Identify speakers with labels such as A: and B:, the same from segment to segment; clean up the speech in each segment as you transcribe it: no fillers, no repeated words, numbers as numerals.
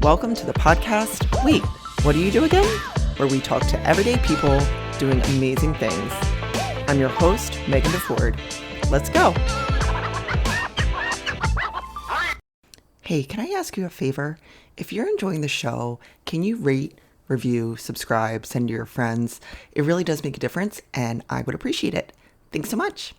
A: Welcome to the podcast, Wait, What Do You Do Again? Where we talk to everyday people doing amazing things. I'm your host, Megan DeFord. Let's go. Hey, can I ask you a favor? If you're enjoying the show, can you rate, review, subscribe, send to your friends? It really does make a difference, and I would appreciate it. Thanks so much.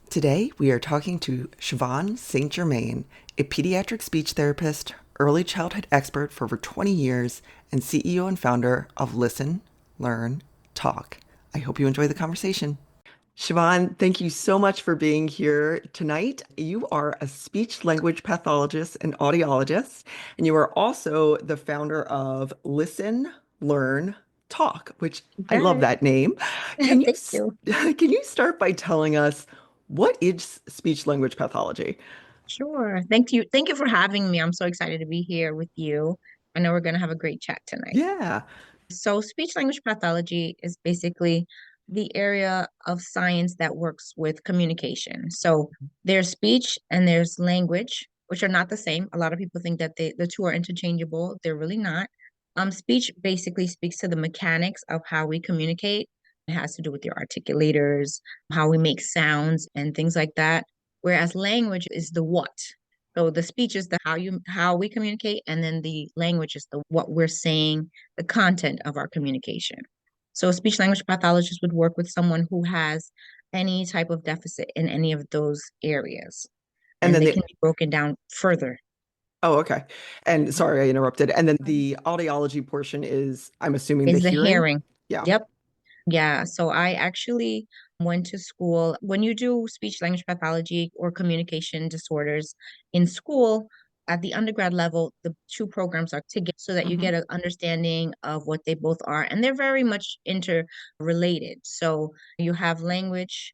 A: Today, we are talking to Shavon St. Germain, a pediatric speech therapist, early childhood expert for over 20 years, and CEO and founder of Listen, Learn, Talk. I hope you enjoy the conversation. Shavon, thank you so much for being here tonight. You are a speech-language pathologist and audiologist, and you are also the founder of Listen, Learn, Talk, which I love
B: Got
A: that name.
B: it. Thank you.
A: Can you start by telling us what is speech-language pathology?
B: Sure. Thank you. Thank you for having me. I'm so excited to be here with you. I know we're going to have a great chat tonight.
A: Yeah.
B: So, speech language pathology is basically the area of science that works with communication. So, there's speech and there's language, which are not the same. A lot of people think that the two are interchangeable. They're really not. Speech basically speaks to the mechanics of how we communicate. It has to do with your articulators, how we make sounds and things like that. Whereas language is the what. So the speech is the how we communicate, and then the language is the what we're saying, the content of our communication. So a speech language pathologist would work with someone who has any type of deficit in any of those areas,
A: And
B: and
A: then
B: they
A: the,
B: can be broken down further.
A: oh, okay. And sorry, I interrupted. And then the audiology portion is, I'm assuming, the
B: Is the
A: hearing?
B: hearing.
A: Yeah.
B: Yep. Yeah, so I actually went to school. When you do speech language pathology or communication disorders in school, at the undergrad level, the two programs are together so that you
A: Hmm.
B: get an understanding of what they both are. And they're very much interrelated. So you have language,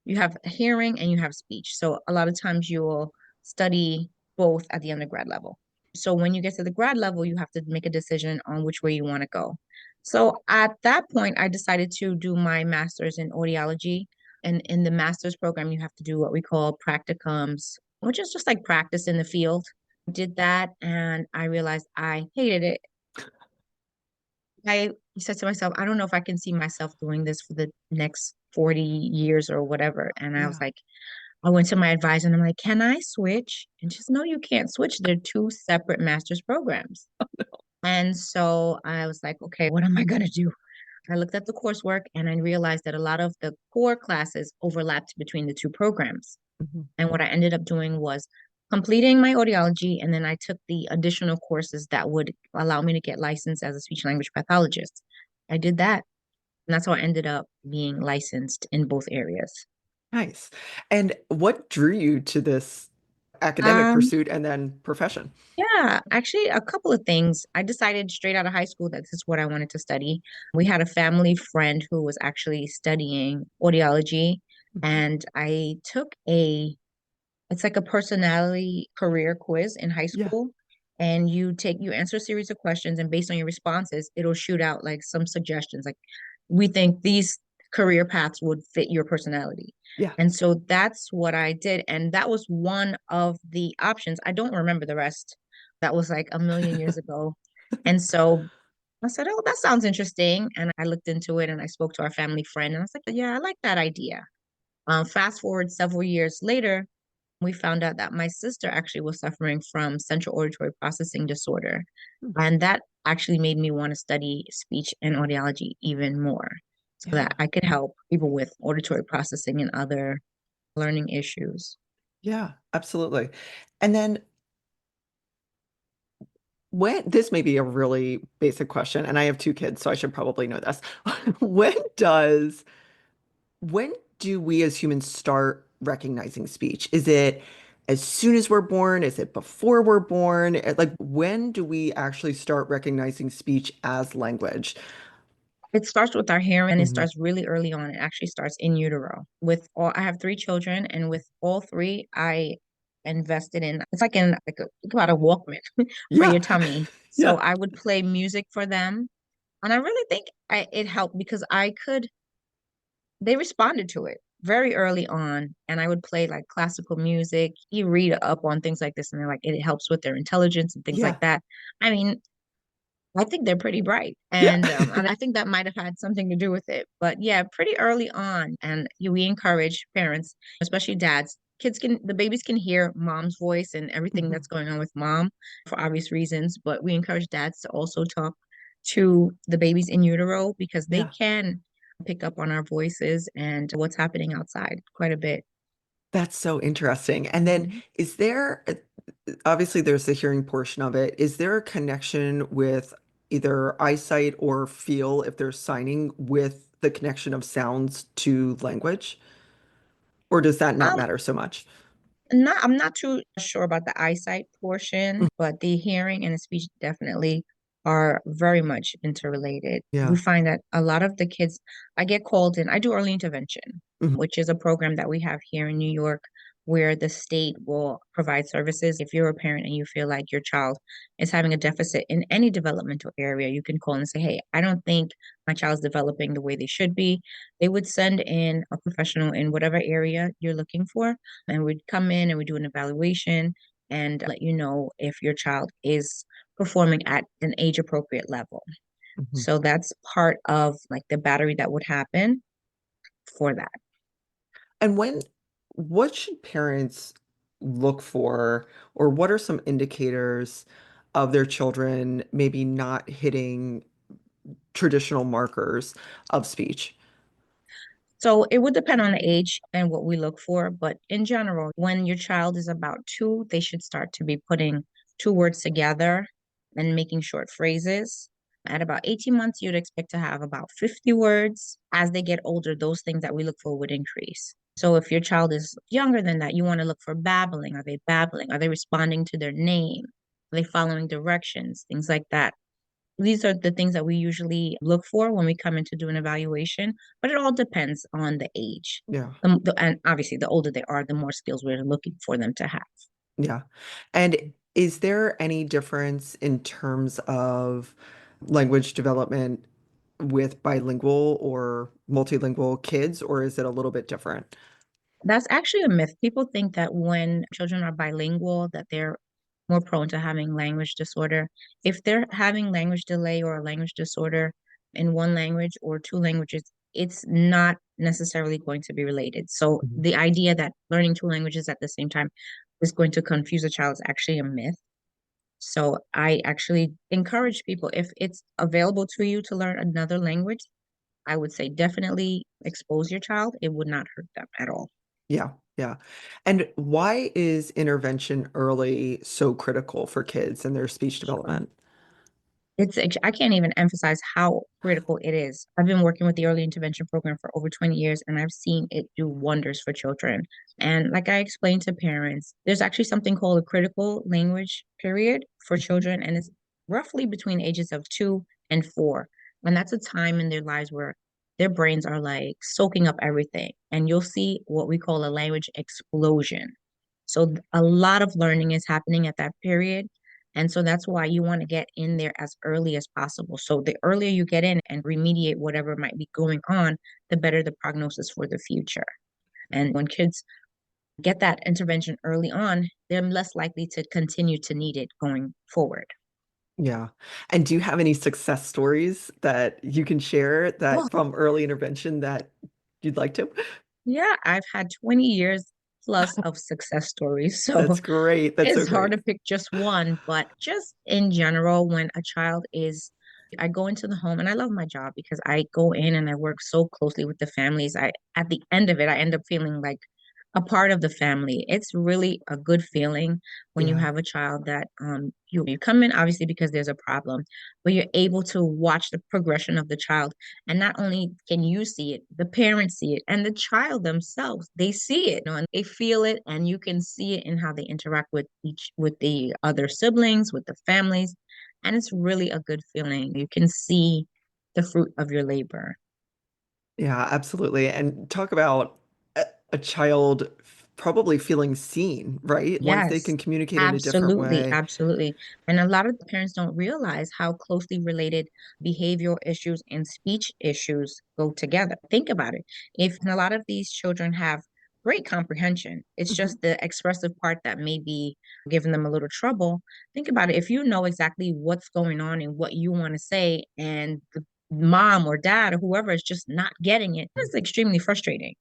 B: you have hearing, and you have speech. So a lot of times you'll study both at the undergrad level. So when you get to the grad level, you have to make a decision on which way you want to go. So at that point, I decided to do my master's in audiology. And in the master's program, you have to do what we call practicums, which is just like practice in the field. Did that, and I realized I hated it. I said to myself, I don't know if I can see myself doing this for the next 40 years or whatever. And I was
A: Yeah.
B: like, I went to my advisor and I'm like, can I switch? And she's, no, you can't switch. They're two separate master's programs. And so I was like, okay, what am I going to do? I looked at the coursework and I realized that a lot of the core classes overlapped between the two programs.
A: Mhm.
B: And what I ended up doing was completing my audiology, and then I took the additional courses that would allow me to get licensed as a speech language pathologist. I did that, and that's how I ended up being licensed in both areas.
A: Nice. And what drew you to this academic
B: Um,
A: pursuit and then profession?
B: yeah, actually, a couple of things. I decided straight out of high school that this is what I wanted to study. We had a family friend who was actually studying audiology,
A: Mhm.
B: and I took a it's like a personality career quiz in high
A: Yeah.
B: school. And you answer a series of questions, and based on your responses, it'll shoot out like some suggestions. Like, we think these career paths would fit your personality.
A: Yeah.
B: And so that's what I did. And that was one of the options. I don't remember the rest. That was like a million years ago. And so I said, oh, that sounds interesting. And I looked into it and I spoke to our family friend and I was like, yeah, I like that idea. Fast forward several years later, we found out that my sister actually was suffering from central auditory processing disorder.
A: Hmm.
B: And that actually made me want to study speech and audiology even more so that
A: Yeah.
B: I could help people with auditory processing and other learning issues.
A: Yeah, absolutely. And then when this may be a really basic question, and I have two kids, so I should probably know this. When does when do we as humans start recognizing speech? Is it as soon as we're born? Is it before we're born? Like, when do we actually start recognizing speech as language?
B: It starts with our hearing, and it
A: Hmm.
B: starts really early on. It actually starts in utero. With all, I have three children, and with all three, I invested in, it's like in like a, think about a Walkman for
A: Yeah.
B: your tummy. So
A: Yeah.
B: I would play music for them. And I really think it helped because they responded to it. very early on, and I would play like classical music. You read up on things like this, and they're like, it helps with their intelligence and things like
A: Yeah.
B: that. I mean, I think they're pretty bright,
A: Yeah.
B: and I think that might have had something to do with it. But yeah, pretty early on, and we encourage parents, especially dads. The babies can hear mom's voice and everything
A: Mhm.
B: that's going on with mom for obvious reasons, but we encourage dads to also talk to the babies in utero because they
A: Yeah.
B: can pick up on our voices and what's happening outside quite a bit.
A: That's so interesting. And then
B: Mhm.
A: is there, obviously there's the hearing portion of it. Is there a connection with either eyesight or feel if they're signing with the connection of sounds to language? Or does that not
B: Um,
A: matter so much?
B: I'm not too sure about the eyesight
A: Mm.
B: portion, but the hearing and the speech definitely are very much interrelated. We
A: Yeah.
B: find that a lot of the kids, I get called in, I do early intervention,
A: Mhm.
B: which is a program that we have here in New York where the state will provide services. If you're a parent and you feel like your child is having a deficit in any developmental area, you can call and say, hey, I don't think my child's developing the way they should be. They would send in a professional in whatever area you're looking for, and we'd come in and we do an evaluation and let you know if your child is performing at an age appropriate level.
A: Mhm.
B: So that's part of like the battery that would happen for that.
A: And what should parents look for, or what are some indicators of their children maybe not hitting traditional markers of speech?
B: So it would depend on the age and what we look for, but in general, when your child is about two, they should start to be putting two words together and making short phrases. At about 18 months, you'd expect to have about 50 words. As they get older, those things that we look for would increase. So if your child is younger than that, you want to look for babbling. Are they babbling? Are they responding to their name? Are they following directions? Things like that. These are the things that we usually look for when we come in to do an evaluation, but it all depends on the age.
A: Yeah.
B: And obviously, the older they are, the more skills we're looking for them to have.
A: Yeah. And is there any difference in terms of language development with bilingual or multilingual kids, or is it a little bit different?
B: That's actually a myth. People think that when children are bilingual, that they're more prone to having language disorder. If they're having language delay or a language disorder in one language or two languages, it's not necessarily going to be related. So
A: Mhm.
B: the idea that learning two languages at the same time is going to confuse a child is actually a myth. So I actually encourage people, if it's available to you to learn another language, I would say definitely expose your child. It would not hurt them at all.
A: Yeah, yeah. And why is intervention early so critical for kids and their speech
B: Sure.
A: development?
B: I can't even emphasize how critical it is. I've been working with the early intervention program for over 20 years and I've seen it do wonders for children. And like I explained to parents, there's actually something called a critical language period for
A: Mhm.
B: children, and it's roughly between ages of 2 and 4. And that's a time in their lives where their brains are like soaking up everything. And you'll see what we call a language explosion. So a lot of learning is happening at that period. And so that's why you want to get in there as early as possible. So the earlier you get in and remediate whatever might be going on, the better the prognosis for the future. And when kids get that intervention early on, they're less likely to continue to need it going forward.
A: Yeah. And do you have any success stories that you can share that
B: Oh,
A: from early intervention that you'd like to?
B: yeah, I've had 20 years plus of success stories. So
A: That's great. That's so
B: it's hard
A: great.
B: to pick just one, but just in general, when a child is, I go into the home and I love my job because I go in and I work so closely with the families. At the end of it, I end up feeling like a part of the family. It's really a good feeling when you
A: Yeah.
B: have a child that you come in obviously because there's a problem, but you're able to watch the progression of the child. And not only can you see it, the parents see it, and the child themselves, they see it, and they feel it, and you can see it in how they interact with the other siblings, with the families. And it's really a good feeling. You can see the fruit of your labor.
A: Yeah, absolutely. And talk about a child probably feeling seen, right? Once they
B: Yes,
A: can communicate in a different
B: absolutely,
A: way.
B: absolutely. And a lot of the parents don't realize how closely related behavioral issues and speech issues go together. Think about it. If a lot of these children have great comprehension, it's
A: Mhm.
B: just the expressive part that may be giving them a little trouble. Think about it. If you know exactly what's going on and what you want to say, and the mom or dad or whoever is just not getting it, it's extremely frustrating,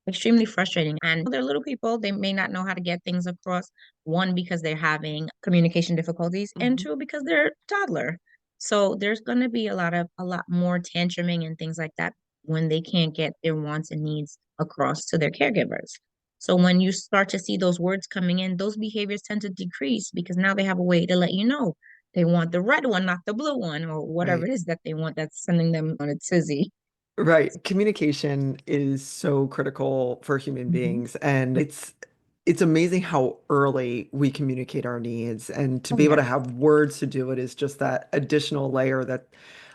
B: extremely frustrating. And they're little people, they may not know how to get things across. One, because they're having communication difficulties, and
A: Mhm.
B: two, because they're a toddler. So there's going to be a lot more tantruming and things like that when they can't get their wants and needs across to their caregivers. So when you start to see those words coming in, those behaviors tend to decrease because now they have a way to let you know they want the red one, not the blue one, or whatever
A: Right.
B: it is that they want that's sending them on a tizzy.
A: Right. Communication is so critical for human
B: Mhm.
A: beings, and it's amazing how early we communicate our needs, and to
B: Oh,
A: be able
B: yeah.
A: to have words to do it is just that additional layer that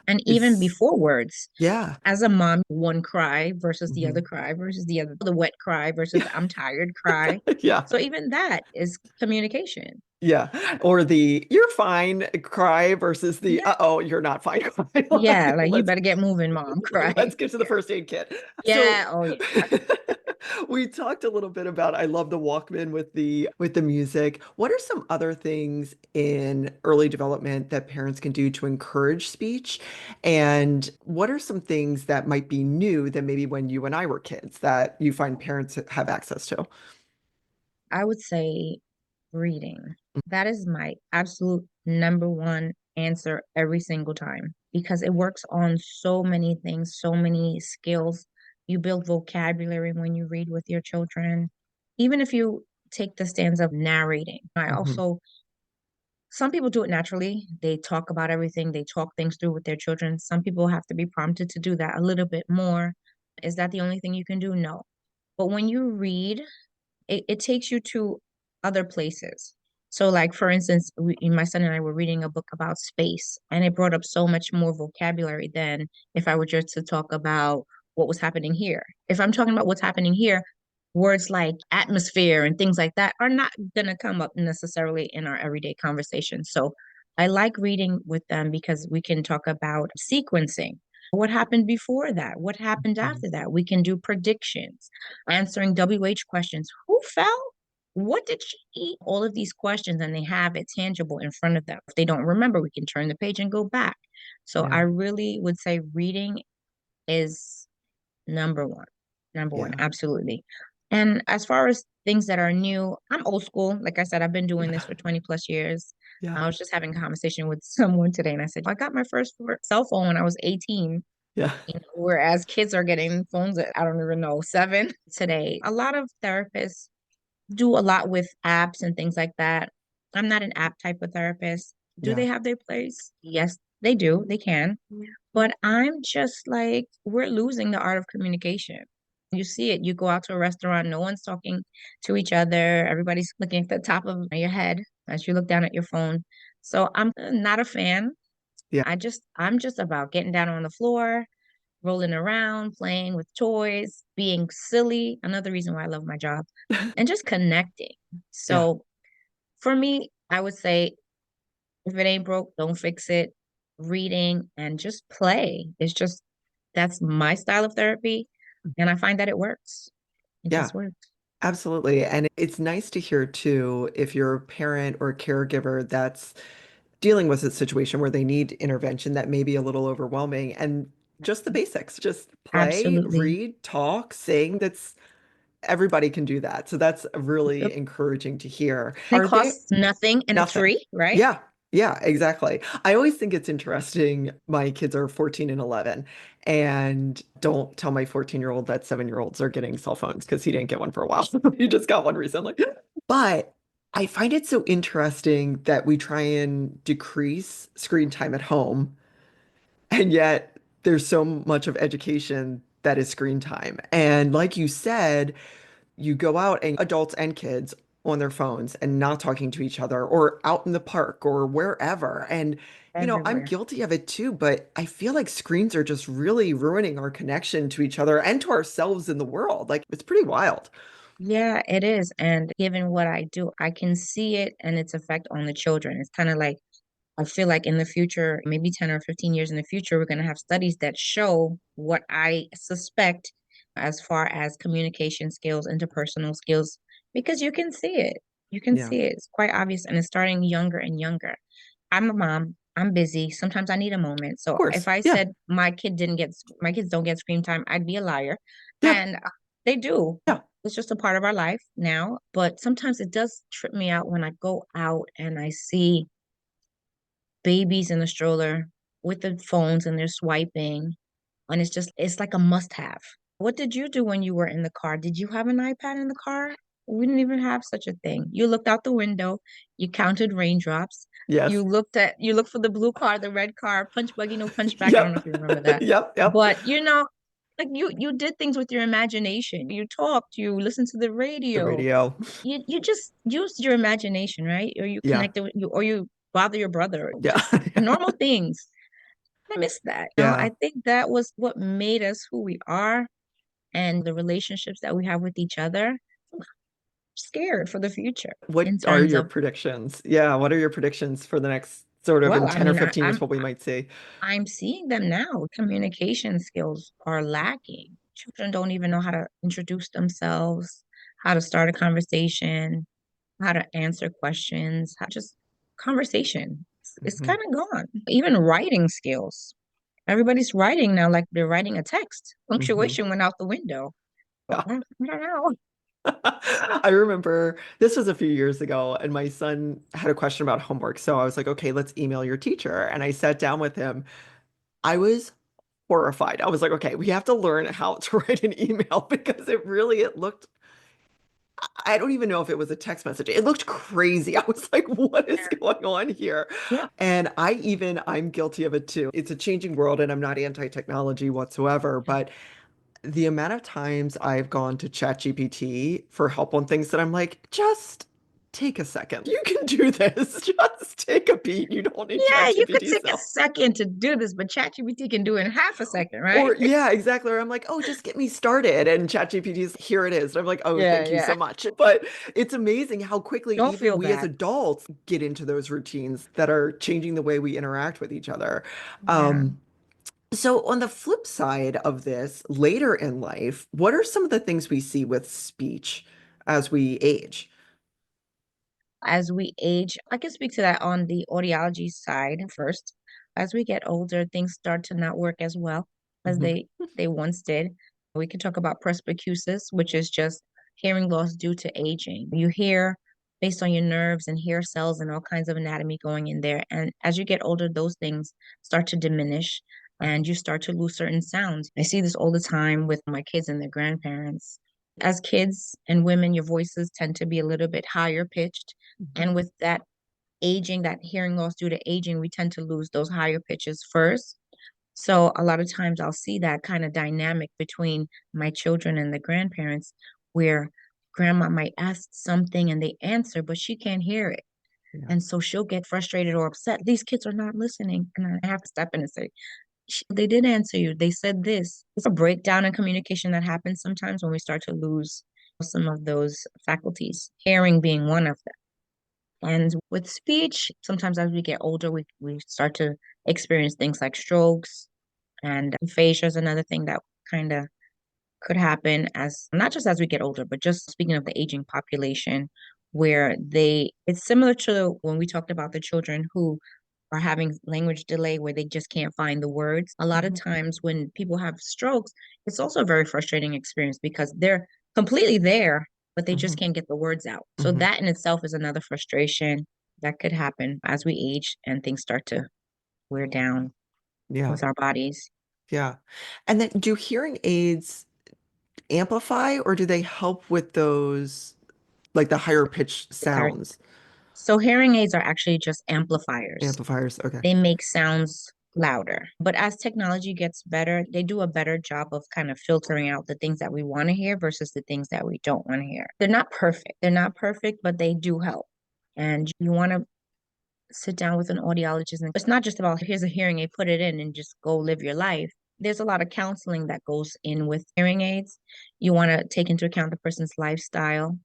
B: And even
A: is,
B: before words,
A: yeah.
B: as a mom, one cry versus the other
A: Mhm.
B: cry versus the other, the wet cry versus the I'm tired cry.
A: Yeah.
B: So even that is communication.
A: Yeah. Or the "you're fine" cry versus the
B: Yeah.
A: "uh-oh, you're not fine" cry.
B: Yeah.
A: Like,
B: Like you better get moving, mom, cry.
A: let's get to the
B: Yeah.
A: first aid kit. So
B: Yeah. Oh, yeah.
A: we talked a little bit about I love the Walkman with the music. What are some other things in early development that parents can do to encourage speech? And what are some things that might be new than maybe when you and I were kids that you find parents have access to?
B: I would say reading. That is my absolute number one answer every single time because it works on so many things, so many skills. You build vocabulary when you read with your children. Even if you take the stance of narrating, I
A: Mhm.
B: also, some people do it naturally. They talk about everything, they talk things through with their children. Some people have to be prompted to do that a little bit more. Is that the only thing you can do? No. But when you read, it takes you to other places. So, like for instance, my son and I were reading a book about space, and it brought up so much more vocabulary than if I were just to talk about what was happening here. If I'm talking about what's happening here, words like atmosphere and things like that are not going to come up necessarily in our everyday conversation. So, I like reading with them because we can talk about sequencing. What happened before that? What happened
A: Mhm.
B: after that? We can do predictions, answering WH questions. Who fell? What did she eat? All of these questions, and they have it tangible in front of them. If they don't remember, we can turn the page and go back. So I
A: Yeah.
B: really would say reading is number one. Number one,
A: Yeah.
B: absolutely. And as far as things that are new, I'm old school. Like I said, I've been doing this
A: Yeah.
B: for 20 plus years.
A: Yeah.
B: I was just having a conversation with someone today, and I said, I got my first cell phone when I was 18.
A: Yeah.
B: Whereas kids are getting phones at, I don't even know, 7 today. A lot of therapists do a lot with apps and things like that. I'm not an app type of therapist. Do
A: Yeah.
B: they have their place? Yes, they do. They can. But I'm just like, we're losing the art of communication. You see it. You go out to a restaurant, no one's talking to each other. Everybody's looking at the top of your head as you look down at your phone. So I'm not a fan.
A: Yeah.
B: I'm just about getting down on the floor, rolling around, playing with toys, being silly. Another reason why I love my job, and just connecting.
A: Yeah.
B: So for me, I would say if it ain't broke, don't fix it. Reading and just play. It's just that's my style of therapy. And I find that it works. It
A: Yeah.
B: just works.
A: Absolutely. And it's nice to hear too, if you're a parent or a caregiver that's dealing with a situation where they need intervention that may be a little overwhelming and just the basics, just play,
B: Absolutely.
A: read, talk, sing. That's everybody can do that. So that's really
B: Yep.
A: encouraging to hear.
B: It
A: Are they
B: costs nothing and it's
A: nothing?
B: free, right?
A: Yeah. Yeah, exactly. I always think it's interesting. My kids are 14 and 11, and don't tell my 14-year-old that 7-year-olds are getting cell phones because he didn't get one for a while. He just got one recently. But I find it so interesting that we try and decrease screen time at home, and yet there's so much of education that is screen time. And like you said, you go out and adults and kids on their phones and not talking to each other or out in the park or wherever. And, I'm
B: Everywhere.
A: guilty of it too, but I feel like screens are just really ruining our connection to each other and to ourselves in the world. Like it's pretty wild.
B: Yeah, it is. And given what I do, I can see it and its effect on the children. It's kind of like I feel like in the future, maybe 10 or 15 years in the future, we're going to have studies that show what I suspect as far as communication skills, interpersonal skills, because you can see it. You can
A: Yeah,
B: see it. It's quite obvious and it's starting younger and younger. I'm a mom. I'm busy. Sometimes I need a moment.
A: of
B: So if
A: course.
B: I
A: Yeah,
B: said my kids don't get screen time, I'd be a liar.
A: yeah,
B: And they do.
A: yeah.
B: It's just a part of our life now. But sometimes it does trip me out when I go out and I see babies in the stroller with the phones and they're swiping. And it's like a must have. What did you do when you were in the car? Did you have an iPad in the car? We didn't even have such a thing. You looked out the window, you counted raindrops,
A: Yes.
B: you looked for the blue car, the red car, punch buggy, no punch back. I don't know
A: Yep.
B: if you remember that.
A: Yep. Yep.
B: But like you did things with your imagination. You talked, you listened to the
A: The
B: radio.
A: radio.
B: You just used your imagination, right? Or you
A: Yeah.
B: connected with you or you bother your brother.
A: Yeah.
B: Just normal things. I miss that.
A: Yeah.
B: I think that was what made us who we are and the relationships that we have with each other. I'm scared for the future
A: What
B: in
A: are
B: terms
A: your
B: of,
A: predictions? Yeah, what are your predictions for the next sort of
B: well,
A: in 10 or 15 years, what we might see?
B: I'm seeing them now. Communication skills are lacking. Children don't even know how to introduce themselves, how to start a conversation, how to answer questions, how just conversation. It's
A: Hmm.
B: kind of gone. Even writing skills. Everybody's writing now like they're writing a text.
A: Hmm.
B: Punctuation went out the window.
A: Yeah.
B: I don't know.
A: I remember this was a few years ago, and my son had a question about homework. So I was like, okay, let's email your teacher. And I sat down with him. I was horrified. I was like, okay, we have to learn how to write an email because it looked, I don't even know if it was a text message. It looked crazy. I was like, what is
B: Yeah.
A: going on here?
B: Yeah.
A: And I'm guilty of it too. It's a changing world and I'm not anti-technology whatsoever, but the amount of times I've gone to ChatGPT for help on things that I'm like, just take a second. You can do this. Just take a beat. You don't need
B: Yeah, you could
A: ChatGPT's
B: take a
A: help.
B: second to do this, but ChatGPT can do it in half a second, right?
A: Or yeah, exactly. Or I'm like, oh, just get me started. And ChatGPT's here it is. And I'm like, oh,
B: Yeah,
A: thank you so
B: yeah.
A: much. But it's amazing how quickly
B: Don't
A: even
B: feel
A: we as
B: bad.
A: adults get into those routines that are changing the way we interact with each other.
B: Yeah.
A: Um, so on the flip side of this, later in life, what are some of the things we see with speech as we age?
B: As we age, I can speak to that on the audiology side first. As we get older, things start to not work as well as
A: Hmm.
B: they once did. We can talk about presbycusis, which is just hearing loss due to aging. You hear based on your nerves and hair cells and all kinds of anatomy going in there. And as you get older, those things start to diminish and you start to lose certain sounds. I see this all the time with my kids and their grandparents. As kids and women, your voices tend to be a little bit higher pitched.
A: Hmm.
B: And with that aging, that hearing loss due to aging, we tend to lose those higher pitches first. So a lot of times I'll see that kind of dynamic between my children and the grandparents where grandma might ask something and they answer, but she can't hear it.
A: Yeah.
B: And so she'll get frustrated or upset. These kids are not listening. And I have to step in and say, they did answer you. They said this. It's a breakdown in communication that happens sometimes when we start to lose some of those faculties, hearing being one of them. And with speech, sometimes as we get older, we start to experience things like strokes and aphasia is another thing that kind of could happen as not just as we get older, but just speaking of the aging population, where it's similar to when we talked about the children who are having language delay where they just can't find the words. A lot of
A: Hmm.
B: times when people have strokes, it's also a very frustrating experience because they're completely there, but they just
A: Hmm.
B: can't get the words out. So
A: Hmm.
B: that in itself is another frustration that could happen as we age and things start to wear down
A: Yeah.
B: with our bodies.
A: Yeah. And then do hearing aids amplify or do they help with those, like the higher pitched
B: Sorry.
A: sounds?
B: So hearing aids are actually just amplifiers.
A: Amplifiers. Okay.
B: They make sounds louder. But as technology gets better, they do a better job of kind of filtering out the things that we want to hear versus the things that we don't want to hear. They're not perfect. They're not perfect, but they do help. And you want to sit down with an audiologist. And it's not just about here's a hearing aid, put it in and just go live your life. There's a lot of counseling that goes in with hearing aids. You want to take into account the person's lifestyle.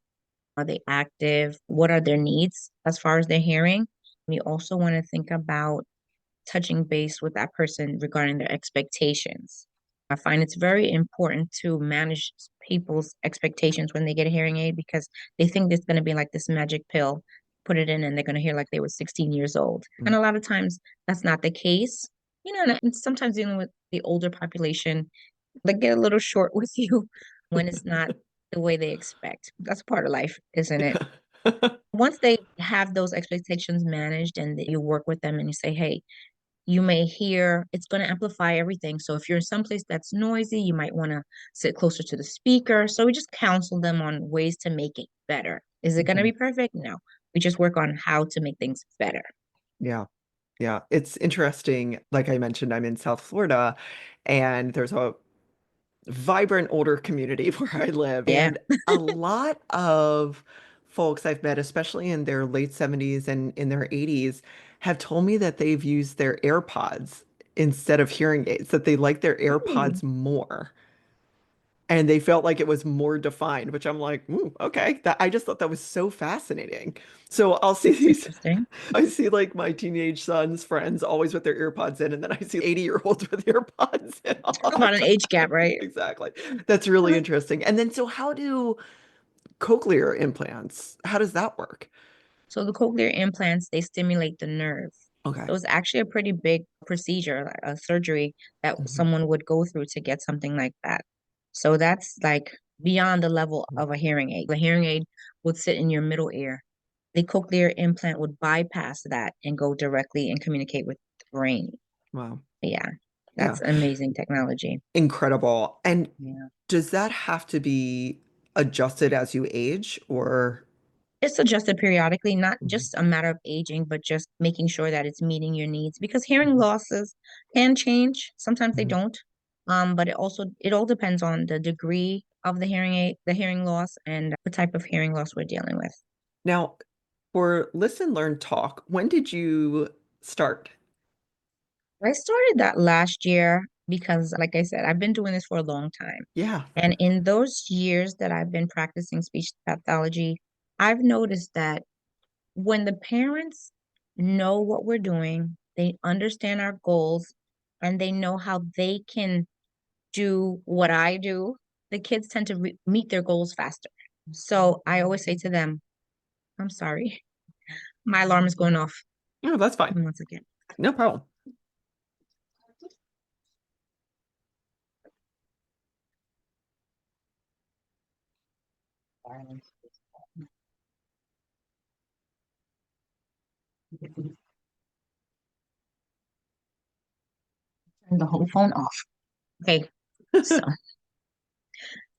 B: Are they active? What are their needs as far as their hearing? You also want to think about touching base with that person regarding their expectations. I find it's very important to manage people's expectations when they get a hearing aid because they think it's going to be like this magic pill, put it in, and they're going to hear like they were 16 years old. And
A: Mm.
B: a lot of times that's not the case. And sometimes dealing with the older population, they get a little short with you when it's not the way they expect. That's part of life, isn't it?
A: Yeah.
B: Once they have those expectations managed and you work with them and you say, hey, you may hear it's going to amplify everything. So if you're in some place that's noisy, you might want to sit closer to the speaker. So we just counsel them on ways to make it better. Is it going to
A: Mhm.
B: be perfect? No. We just work on how to make things better.
A: Yeah. Yeah. It's interesting. Like I mentioned, I'm in South Florida and there's a vibrant older community where I live.
B: Yeah.
A: And a lot of folks I've met, especially in their late 70s and in their 80s, have told me that they've used their AirPods instead of hearing aids, that they like their
B: Ooh,
A: AirPods more. And they felt like it was more defined, which I'm like, "Ooh, okay. That I just thought that was so fascinating." So I'll see
B: that's
A: these,
B: interesting.
A: I see like my teenage son's friends always with their earpods in, and then I see 80-year-olds with earpods in
B: Talk
A: all the
B: about an age gap,
A: time.
B: right?
A: Exactly. That's really interesting. And then, so how do cochlear implants, how does that work?
B: So the cochlear implants, they stimulate the nerve.
A: Okay.
B: So it's actually a pretty big procedure, like a surgery that
A: Mhm.
B: someone would go through to get something like that. So that's like beyond the level of a hearing aid. The hearing aid would sit in your middle ear. The cochlear implant would bypass that and go directly and communicate with the brain.
A: Wow.
B: Yeah,
A: Yeah.
B: that's amazing technology.
A: Incredible. And
B: Yeah.
A: does that have to be adjusted as you age or?
B: It's adjusted periodically, not
A: Mhm.
B: just a matter of aging, but just making sure that it's meeting your needs because hearing
A: Mhm.
B: losses can change. Sometimes they
A: Mhm.
B: don't. But it all depends on the degree of the hearing aid, the hearing loss, and the type of hearing loss we're dealing with.
A: Now, for Listen, Learn, Talk, when did you start?
B: I started that last year because, like I said, I've been doing this for a long time.
A: Yeah.
B: And in those years that I've been practicing speech pathology, I've noticed that when the parents know what we're doing, they understand our goals, and they know how they can do what I do, the kids tend to meet their goals faster. So I always say to them, I'm sorry, my alarm is going off.
A: No, that's fine.
B: Once again.
A: No problem.
B: Turn the whole phone off. Okay. So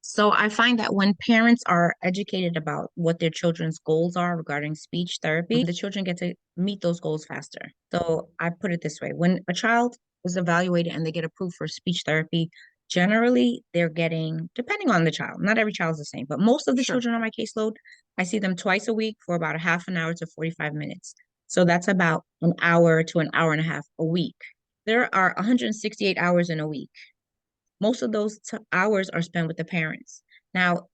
B: So I find that when parents are educated about what their children's goals are regarding speech therapy, the children get to meet those goals faster. So I put it this way, when a child is evaluated and they get approved for speech therapy, generally they're getting, depending on the child, not every child is the same, but most of the
A: Sure.
B: children on my caseload, I see them twice a week for about a half an hour to 45 minutes. So that's about an hour to an hour and a half a week. There are 168 hours in a week. Most of those hours are spent with the parents. Now,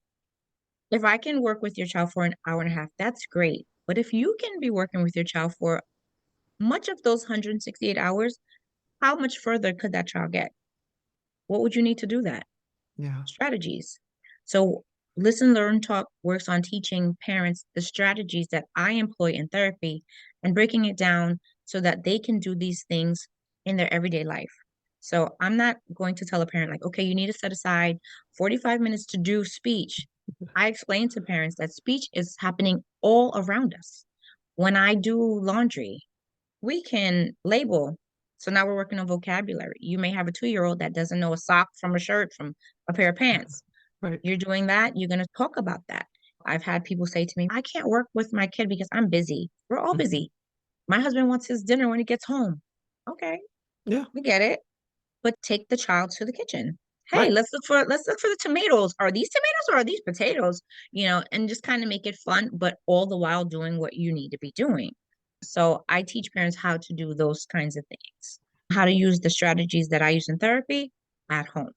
B: if I can work with your child for an hour and a half, that's great. But if you can be working with your child for much of those 168 hours, how much further could that child get? What would you need to do that?
A: Yeah.
B: Strategies. So, Listen, Learn, Talk works on teaching parents the strategies that I employ in therapy and breaking it down so that they can do these things in their everyday life. So, I'm not going to tell a parent, like, okay, you need to set aside 45 minutes to do speech. I explain to parents that speech is happening all around us. When I do laundry, we can label. So now we're working on vocabulary. You may have a 2-year old that doesn't know a sock from a shirt from a pair of pants.
A: Right.
B: You're doing that, you're going to talk about that. I've had people say to me, I can't work with my kid because I'm busy. We're all
A: Mhm.
B: busy. My husband wants his dinner when he gets home. Okay,
A: Yeah.
B: we get it. But take the child to the kitchen. Hey,
A: Right.
B: let's look for the tomatoes. Are these tomatoes or are these potatoes? And just kind of make it fun, but all the while doing what you need to be doing. So I teach parents how to do those kinds of things, how to use the strategies that I use in therapy. at home.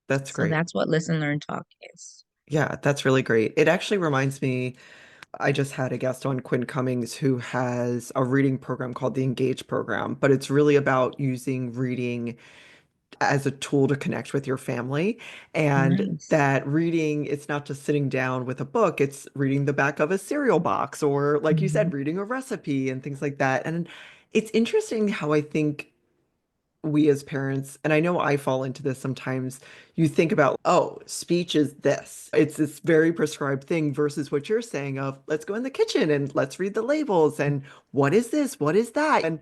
A: That's
B: So
A: great.
B: that's what listen, learn, talk is.
A: Yeah, that's really great. It actually reminds me, I just had a guest on, Quinn Cummings, who has a reading program called the Engage program, but it's really about using reading as a tool to connect with your family. And
B: Nice.
A: that reading, it's not just sitting down with a book, it's reading the back of a cereal box, or like you said,
B: Mhm.
A: reading a recipe and things like that. And it's interesting how I think we as parents, and I know I fall into this sometimes, you think about, oh, speech is this. It's this very prescribed thing versus what you're saying of let's go in the kitchen and let's read the labels and what is this? What is that? And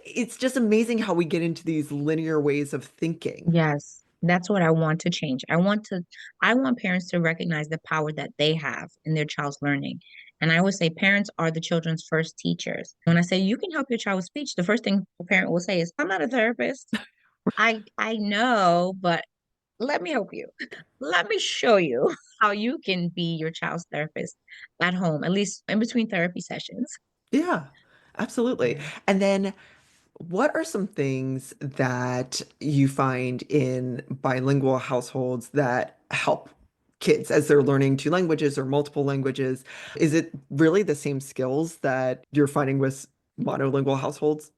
A: it's just amazing how we get into these linear ways of thinking.
B: Yes, that's what I want to change. I want parents to recognize the power that they have in their child's learning. And I always say parents are the children's first teachers. When I say you can help your child with speech, the first thing a parent will say is, I'm not a therapist. I know, but let me help you. Let me show you how you can be your child's therapist at home, at least in between therapy sessions.
A: Yeah, absolutely.
B: Yeah.
A: And then what are some things that you find in bilingual households that help kids as they're learning two languages or multiple languages? Is it really the same skills that you're finding with monolingual households?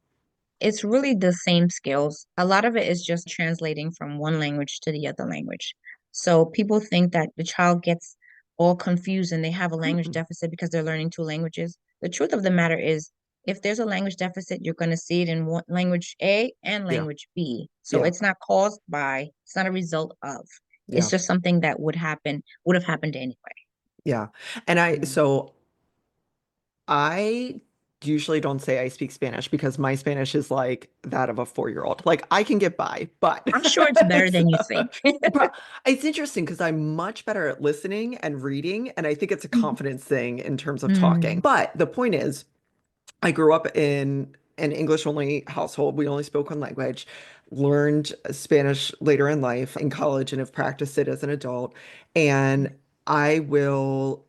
B: It's really the same skills. A lot of it is just translating from one language to the other language. So people think that the child gets all confused and they have a language
A: Mm-mm.
B: deficit because they're learning two languages. The truth of the matter is, if there's a language deficit, you're going to see it in one, language A and
A: Yeah,
B: language B. So
A: yeah,
B: it's not caused by, it's not a result of. It's
A: yeah,
B: just something that would have happened anyway.
A: yeah. And I,
B: Yeah.
A: so I usually don't say I speak Spanish because my Spanish is like that of a 4-year-old. Like I can get by, but
B: I'm sure it's better
A: it's,
B: than you think.
A: but it's interesting because I'm much better at listening and reading, and I think it's a confidence thing in terms of talking.
B: Mm,
A: But the point is, I grew up in an English only household. We only spoke one language, learned Spanish later in life in college, and have practiced it as an adult. And I will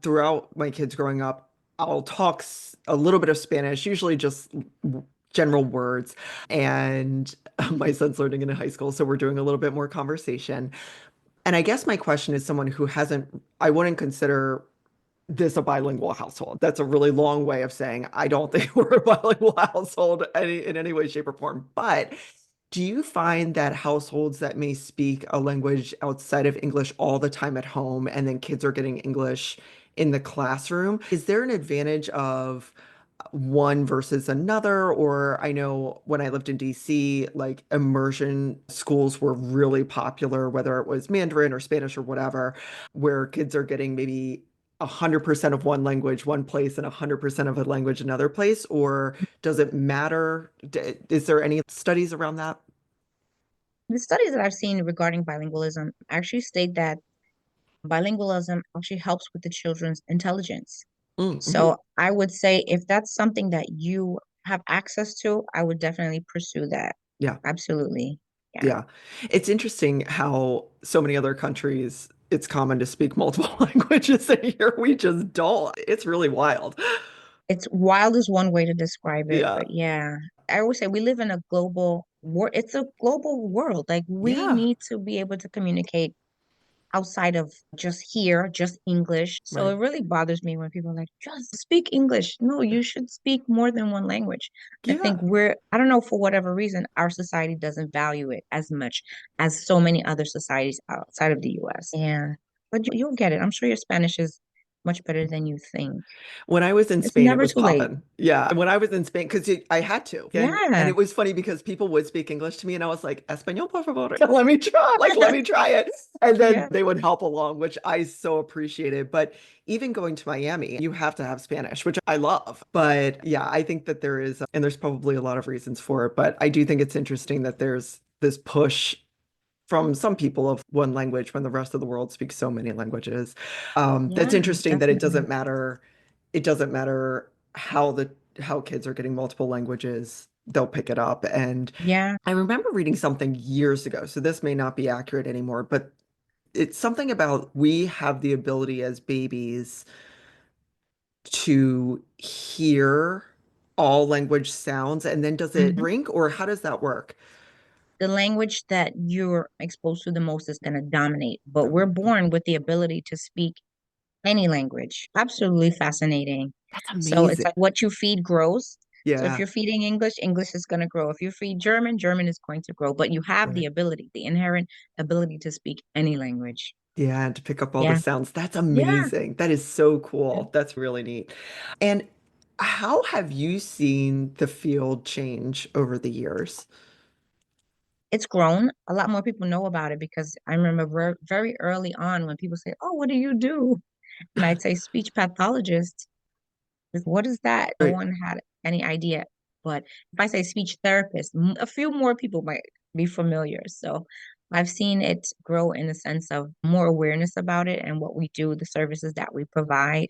A: throughout my kids growing up, I'll talk a little bit of Spanish, usually just general words. And my son's learning in high school, so we're doing a little bit more conversation. And I guess my question is someone who hasn't, I wouldn't consider this a bilingual household. That's a really long way of saying I don't think we're a bilingual household in any way, shape, or form. But do you find that households that may speak a language outside of English all the time at home and then kids are getting English in the classroom, is there an advantage of one versus another? Or I know when I lived in DC, like immersion schools were really popular, whether it was Mandarin or Spanish or whatever, where kids are getting maybe 100% of one language one place and 100% of a language another place? Or does it matter? Is there any studies around that?
B: The studies that I've seen regarding bilingualism actually state that bilingualism actually helps with the children's intelligence.
A: Mm-hmm.
B: So I would say if that's something that you have access to, I would definitely pursue that.
A: Yeah.
B: Absolutely. Yeah.
A: Yeah. It's interesting how so many other countries, it's common to speak multiple languages, and here we just don't. It's really wild.
B: It's wild is one way to describe it,
A: Yeah.
B: but yeah. I always say we live in a global world. It's a global world. Like we
A: Yeah.
B: need to be able to communicate outside of just here, just English. So
A: Right.
B: it really bothers me when people are like, just speak English. No, you should speak more than one language. I think
A: Yeah.
B: I don't know, for whatever reason, our society doesn't value it as much as so many other societies outside of the US. Yeah. But you'll get it. I'm sure your Spanish is much better than you think.
A: When I was in
B: It's
A: Spain, it
B: never
A: was
B: too late.
A: popping. Yeah. When I was in Spain, because I had to. And
B: Yeah.
A: it was funny because people would speak English to me, and I was like, Espanol, por favor. Let me try. Like, let me try it. And then
B: Yeah.
A: they would help along, which I so appreciated. But even going to Miami, you have to have Spanish, which I love. But yeah, I think that there is, and there's probably a lot of reasons for it. But I do think it's interesting that there's this push from some people of one language when the rest of the world speaks so many languages. That's
B: Yeah,
A: interesting that it
B: definitely.
A: doesn't matter. It doesn't matter how kids are getting multiple languages, they'll pick it up. And
B: Yeah.
A: I remember reading something years ago, so this may not be accurate anymore, but it's something about we have the ability as babies to hear all language sounds, and then does it
B: Mhm.
A: shrink, or how does that work?
B: The language that you're exposed to the most is going to dominate, but we're
A: Dominate.
B: born with the ability to speak any language. Absolutely fascinating.
A: That's
B: So it's
A: amazing.
B: like what you feed grows. So if
A: Yeah.
B: you're feeding English, English is going to grow. If you feed German, German is going to grow. But you have the
A: Right.
B: ability, the inherent ability to speak any language.
A: Yeah, and to pick up all the
B: Yeah.
A: sounds. That's
B: Yeah.
A: amazing. That is so cool. That's really neat. And how have you seen the field change over the years?
B: It's grown. A lot more people know about it because I remember very early on when people say, "Oh, what do you do?" And I'd say speech pathologist. What is that? No
A: Right.
B: one had any idea. But if I say speech therapist, a few more people might be familiar. So I've seen it grow in the sense of more awareness about it and what we do, the services that we provide,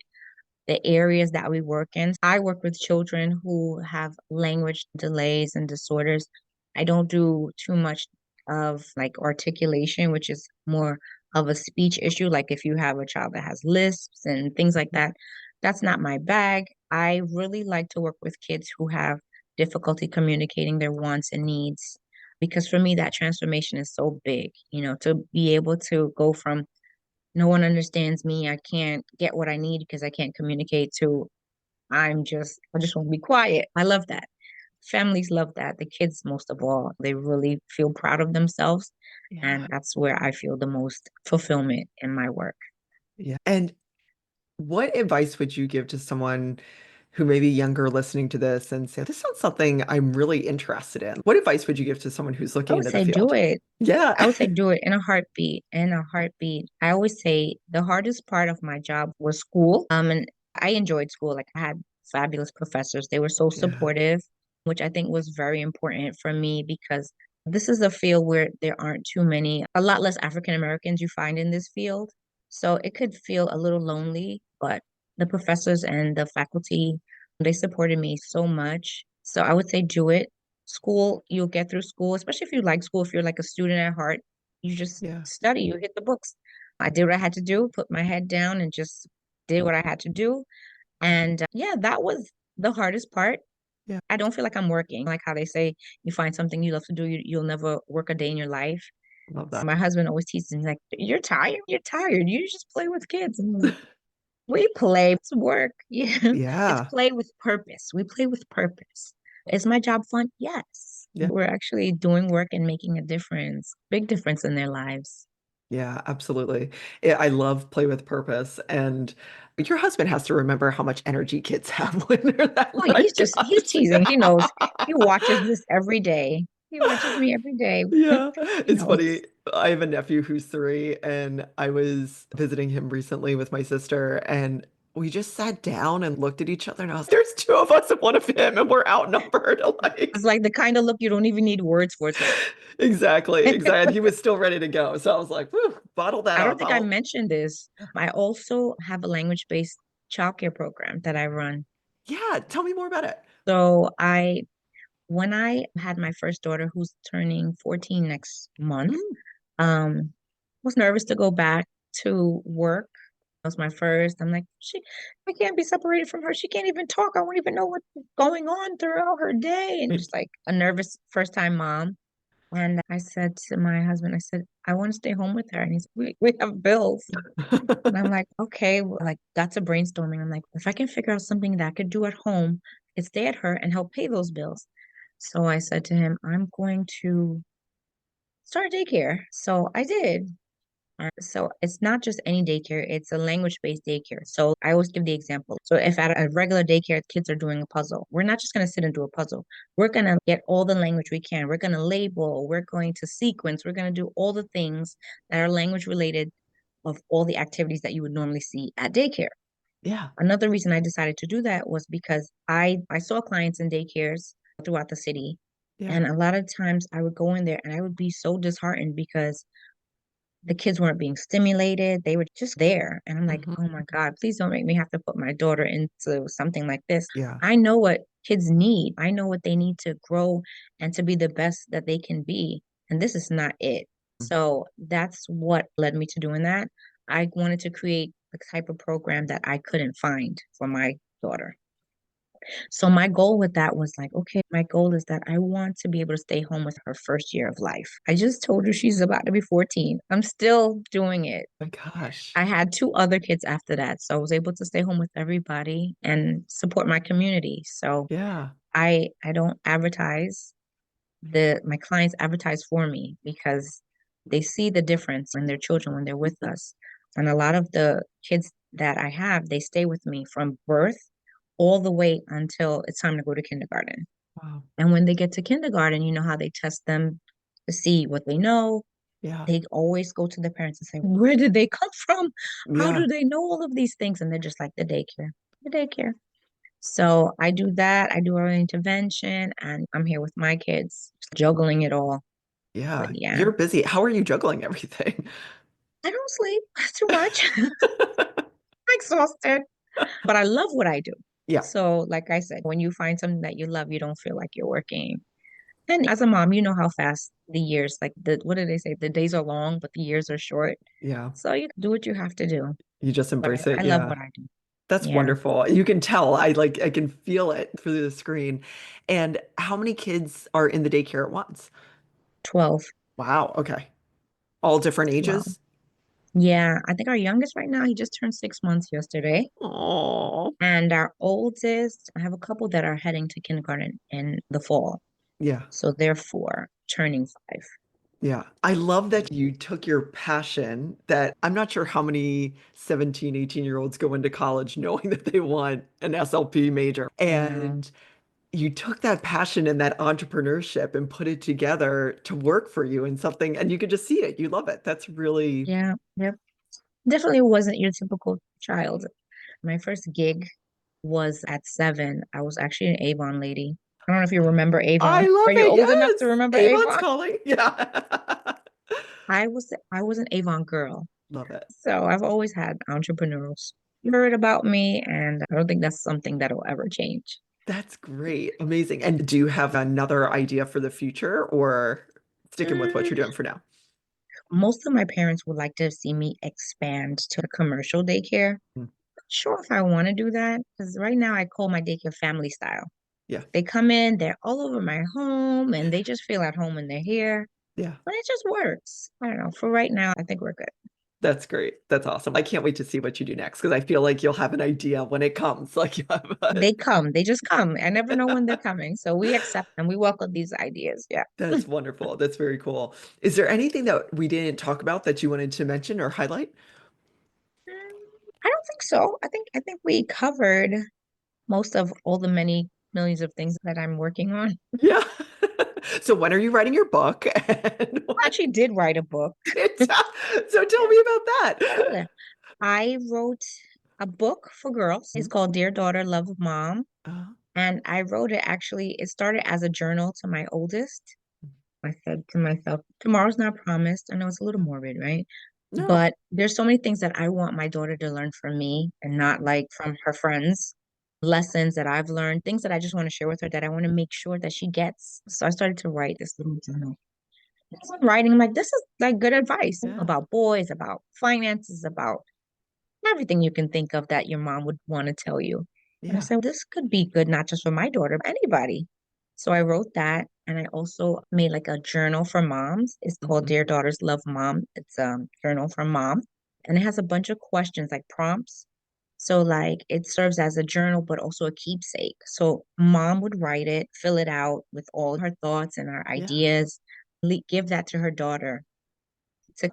B: the areas that we work in. I work with children who have language delays and disorders. I don't do too much of like articulation, which is more of a speech issue. Like if you have a child that has lisps and things like that, that's not my bag. I really like to work with kids who have difficulty communicating their wants and needs because for me, that transformation is so big, to be able to go from no one understands me. I can't get what I need because I can't communicate to I just want to be quiet. I love that. Families love that. The kids, most of all, they really feel proud of themselves.
A: Yeah.
B: And that's where I feel the most fulfillment in my work.
A: Yeah. And what advice would you give to someone who may be younger listening to this and say, this sounds something I'm really interested in? What advice would you give to someone who's
B: I
A: looking
B: would
A: into the
B: say do
A: field?
B: it.
A: Yeah.
B: I would say do it in a heartbeat, in a heartbeat. I always say the hardest part of my job was school. And I enjoyed school. Like I had fabulous professors. They were so
A: Yeah.
B: supportive, which I think was very important for me because this is a field where there aren't too many, a lot less African Americans you find in this field. So it could feel a little lonely, but the professors and the faculty, they supported me so much. So I would say do it. School, you'll get through school, especially if you like school, if you're like a student at heart, you just
A: Yeah.
B: study, you hit the books. I did what I had to do, put my head down and just did what I had to do. And yeah, that was the hardest part.
A: Yeah.
B: I don't feel like I'm working. Like how they say, you find something you love to do, you'll never work a day in your life.
A: Love that.
B: My husband always teases me, like, you're tired, you're tired. You just play with kids. And I'm like, we play, it's work. Yeah. It's
A: Yeah.
B: play with purpose. We play with purpose. Is my job fun? Yes.
A: Yeah.
B: We're actually doing work and making a difference, big difference in their lives.
A: Yeah, absolutely. I love play with purpose. And your husband has to remember how much energy kids have when they're that
B: Oh,
A: young.
B: he's
A: Gosh.
B: teasing. He knows. He watches this every day. He watches me every day.
A: Yeah,
B: He
A: it's
B: knows.
A: funny. I have a nephew who's 3, and I was visiting him recently with my sister, and we just sat down and looked at each other, and I was, there's 2 of us and 1 of him, and we're outnumbered.
B: It's
A: Like,
B: like the kind of look you don't even need words for. It's like,
A: exactly, exactly. And he was still ready to go. So I was like, whew, bottle that
B: I don't
A: up.
B: think I
A: I'll,
B: mentioned this. I also have a language-based childcare program that I run.
A: yeah, tell me more about it.
B: So when I had my first daughter, who's turning 14 next month,
A: Mm.
B: was nervous to go back to work. That was my first. I'm like, I can't be separated from her. She can't even talk. I won't even know what's going on throughout her day. And just like a nervous first time mom. And I said to my husband, I said, I want to stay home with her. And he's, we have bills. And I'm like, okay, well, like that's a brainstorming. I'm like, if I can figure out something that I could do at home, I could stay at her and help pay those bills. So I said to him, I'm going to start daycare. So I did. So it's not just any daycare, it's a language-based daycare. So I always give the example. So if at a regular daycare, kids are doing a puzzle, we're not just going to sit and do a puzzle. We're going to get all the language we can. We're going to label, we're going to sequence, we're going to do all the things that are language related of all the activities that you would normally see at daycare.
A: Yeah,
B: Another reason I decided to do that was because I saw clients in daycares throughout the city.
A: yeah.
B: And a lot of times I would go in there and I would be so disheartened because the kids weren't being stimulated. They were just there. And I'm like,
A: Mhm.
B: oh my God, please don't make me have to put my daughter into something like this.
A: Yeah.
B: I know what kids need. I know what they need to grow and to be the best that they can be. And this is not it. So that's what led me to doing that. I wanted to create the type of program that I couldn't find for my daughter. So my goal with that was like, okay, my goal is that I want to be able to stay home with her first year of life. I just told her she's about to be 14. I'm still doing it.
A: My gosh.
B: I had two other kids after that, so I was able to stay home with everybody and support my community. So
A: Yeah.
B: I don't advertise. The my clients advertise for me because they see the difference in their children when they're with us. And a lot of the kids that I have, they stay with me from birth all the way until it's time to go to kindergarten.
A: Wow.
B: And when they get to kindergarten, you know how they test them to see what they know.
A: Yeah.
B: They always go to the parents and say, where did they come from? How
A: Yeah.
B: do they know all of these things? And they're just like, the daycare. So I do that. I do early intervention, and I'm here with my kids, juggling it all. But
A: Yeah.
B: yeah,
A: You're busy. How are you juggling everything?
B: I don't sleep too much. I'm exhausted, but I love what I do.
A: Yeah.
B: So, like I said, when you find something that you love, you don't feel like you're working. And as a mom, you know how fast the years, like what do they say? The days are long, but the years are short.
A: Yeah.
B: So you do what you have to do.
A: You just
B: But
A: embrace
B: I
A: it.
B: love
A: Yeah.
B: what I do.
A: That's
B: Yeah,
A: wonderful. You can tell. I can feel it through the screen. And how many kids are in the daycare at once?
B: 12,
A: Wow. Okay. All different
B: 12.
A: ages?
B: Yeah, I think our youngest right now, he just turned 6 months yesterday.
A: Oh.
B: And our oldest, I have a couple that are heading to kindergarten in the fall.
A: Yeah.
B: So they're four, turning 5.
A: Yeah. I love that you took your passion that I'm not sure how many 17, 18-year-olds go into college knowing that they want an SLP major.
B: I know.
A: And you took that passion and that entrepreneurship and put it together to work for you in something, and you could just see it. You love it. That's really,
B: Yeah, yep. Definitely wasn't your typical child. My first gig was at 7. I was actually an Avon lady. I don't know if you remember
A: I
B: Avon.
A: love
B: Are you
A: it.
B: old enough to
A: Yes.
B: remember
A: Avon's
B: Avon?
A: calling. Yeah.
B: I was an Avon girl.
A: Love it.
B: So I've always had entrepreneurial spirit about me, and I don't think that's something that'll ever change.
A: That's great. Amazing. And do you have another idea for the future or sticking with what you're
B: Mm,
A: doing for now?
B: Most of my parents would like to see me expand to a commercial daycare.
A: Mm.
B: Not sure if I want to do that because right now I call my daycare family style.
A: Yeah.
B: They come in, they're all over my home, and they just feel at home when they're here.
A: Yeah.
B: But it just works. I don't know. For right now, I think we're good.
A: That's great. That's awesome. I can't wait to see what you do next because I feel like you'll have an idea when it comes. Like you have
B: They come, they just come. I never know when they're coming. So we accept them. We welcome these ideas. Yeah.
A: That's wonderful. That's very cool. Is there anything that we didn't talk about that you wanted to mention or highlight?
B: I don't think so. I think we covered most of all the many millions of things that I'm working on.
A: Yeah. So when are you writing your book? And
B: I actually did write a book.
A: so tell me about that.
B: Yeah. I wrote a book for girls. It's called Dear Daughter, Love of Mom.
A: Uh,
B: And I wrote it actually, it started as a journal to my oldest. I said to myself, tomorrow's not promised. I know it's a little morbid, right?
A: no.
B: But there's so many things that I want my daughter to learn from me and not like from her friends. Lessons that I've learned, things that I just want to share with her that I want to make sure that she gets. So I started to write this little journal. As I'm writing, I'm like, this is like good advice
A: Yeah.
B: about boys, about finances, about everything you can think of that your mom would want to tell you. And I
A: Yeah.
B: said, this could be good, not just for my daughter, but anybody. So I wrote that. And I also made like a journal for moms. It's called
A: Mhm.
B: Dear Daughters Love Mom. It's a journal for mom. And it has a bunch of questions like prompts. So like it serves as a journal, but also a keepsake. So mom would write it, fill it out with all her thoughts and her
A: Yeah.
B: ideas, give that to her daughter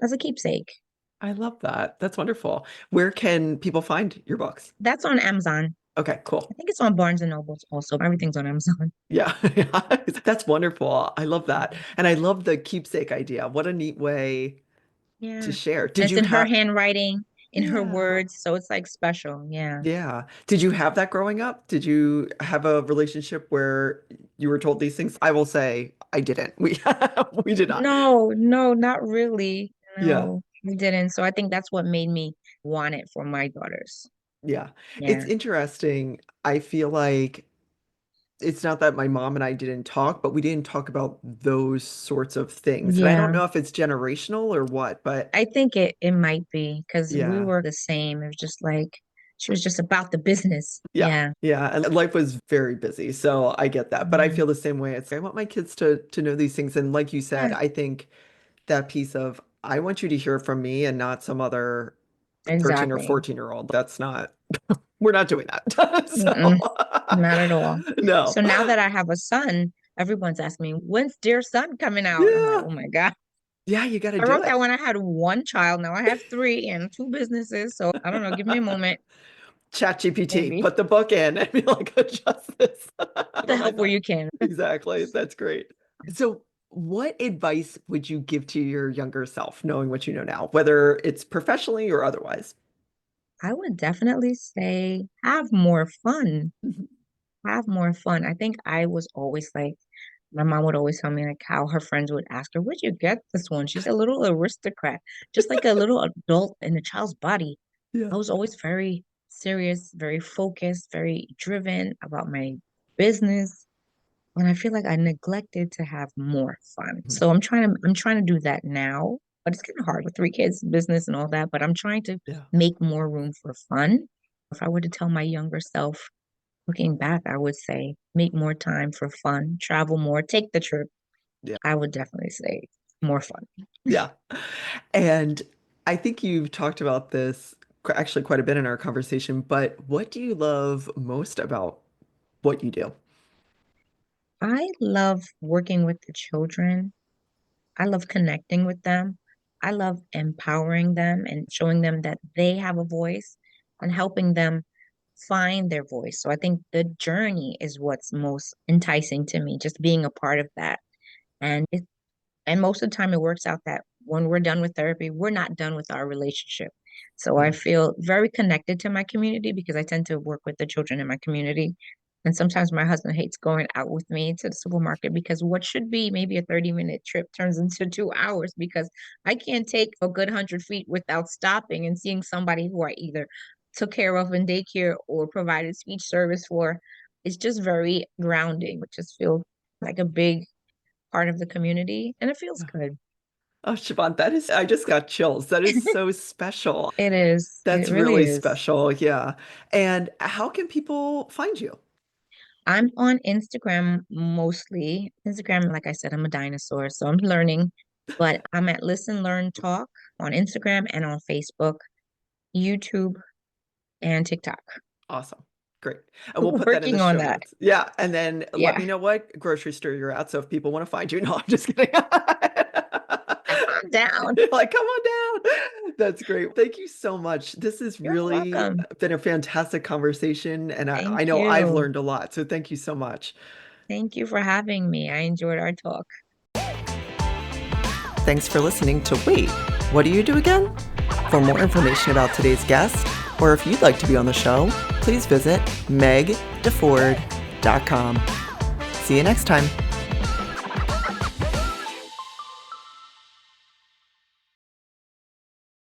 B: as a keepsake.
A: I love that. That's wonderful. Where can people find your books?
B: That's on Amazon.
A: Okay,
B: I
A: cool.
B: think it's on Barnes and Nobles also. Everything's on Amazon.
A: Yeah. That's wonderful. I love that. And I love the keepsake idea. What a neat way to
B: Yeah.
A: share.
B: And
A: Did
B: it's
A: you
B: in her
A: have,
B: handwriting, in her
A: yeah.
B: words. So it's like special. Yeah.
A: Yeah. Did you have that growing up? Did you have a relationship where you were told these things? I will say I didn't. We we did not.
B: No, no, not really.
A: Yeah.
B: No, we didn't. So I think that's what made me want it for my daughters.
A: Yeah. It's
B: Yeah.
A: interesting. I feel like it's not that my mom and I didn't talk, but we didn't talk about those sorts of things. And I don't
B: Yeah.
A: know if it's generational or what, but
B: I think it might be because we
A: yeah.
B: were the same. It was just like She was just about the business.
A: Yeah.
B: Yeah.
A: Yeah. And life was very busy. So I get that. But I
B: Mhm.
A: feel the same way. It's I want my kids to know these things. And like you said,
B: Yeah,
A: I think that piece of I want you to hear from me and not some other 13 or
B: exactly.
A: 14-year-old. That's not we're not doing that.
B: Mm-mm,
A: So
B: not at all.
A: no.
B: So now that I have a son, everyone's asking me, when's Dear Son coming out? I'm like,
A: Yeah.
B: oh my God.
A: Yeah, you got to
B: I
A: do
B: wrote that
A: it.
B: when I had one child. Now I have three and two businesses. So I don't know. Give me a moment,
A: Chat GPT,
B: maybe.
A: put the book in and be like, adjust this. How
B: The
A: do I
B: help where
A: not?
B: you can.
A: Exactly. That's great. So, what advice would you give to your younger self, knowing what you know now, whether it's professionally or otherwise?
B: I would definitely say have more fun.
A: Mhm.
B: Have more fun. I think I was always like, my mom would always tell me like how her friends would ask her, "Where'd you get this one?" She's a little aristocrat, just like a little adult in a child's body.
A: Yeah.
B: I was always very serious, very focused, very driven about my business. And I feel like I neglected to have more fun.
A: Mhm.
B: So I'm trying to do that now, but it's kind of hard with three kids, business and all that. But I'm trying to
A: Yeah.
B: make more room for fun. If I were to tell my younger self, looking back, I would say make more time for fun, travel more, take the trip.
A: Yeah.
B: I would definitely say more fun.
A: Yeah. And I think you've talked about this actually quite a bit in our conversation, but what do you love most about what you do?
B: I love working with the children. I love connecting with them. I love empowering them and showing them that they have a voice and helping them find their voice. So I think the journey is what's most enticing to me, just being a part of that. And most of the time, it works out that when we're done with therapy, we're not done with our relationship. So I
A: Mm.
B: feel very connected to my community because I tend to work with the children in my community. And sometimes my husband hates going out with me to the supermarket because what should be maybe a 30-minute trip turns into 2 hours because I can't take a good 100 feet without stopping and seeing somebody who I either took care of in daycare or provided speech service for. It's just very grounding, which just feels like a big part of the community, and it feels good.
A: Oh, Siobhan, that is, I just got chills. That is so special.
B: It is. It
A: That's
B: really
A: really
B: is.
A: special. Yeah. And how can people find you?
B: I'm on Instagram mostly. Instagram, like I said, I'm a dinosaur, so I'm learning, but I'm at Listen, Learn, Talk on Instagram and on Facebook, YouTube, and TikTok.
A: Awesome. Great. And we'll put that in the
B: Working on
A: show
B: that.
A: notes. Yeah. And then let
B: Yeah,
A: me know what grocery store you're at. So if people want to find you, no, I'm just kidding.
B: I'm down.
A: Like, come on down. That's great. Thank you so much. This has
B: You're
A: really
B: welcome.
A: been a fantastic conversation. And I
B: Thank
A: know I've
B: you.
A: learned a lot. So thank you so much.
B: Thank you for having me. I enjoyed our talk.
A: Thanks for listening to Wait, What Do You Do Again? For more information about today's guest, or if you'd like to be on the show, please visit megdeford.com. See you next time.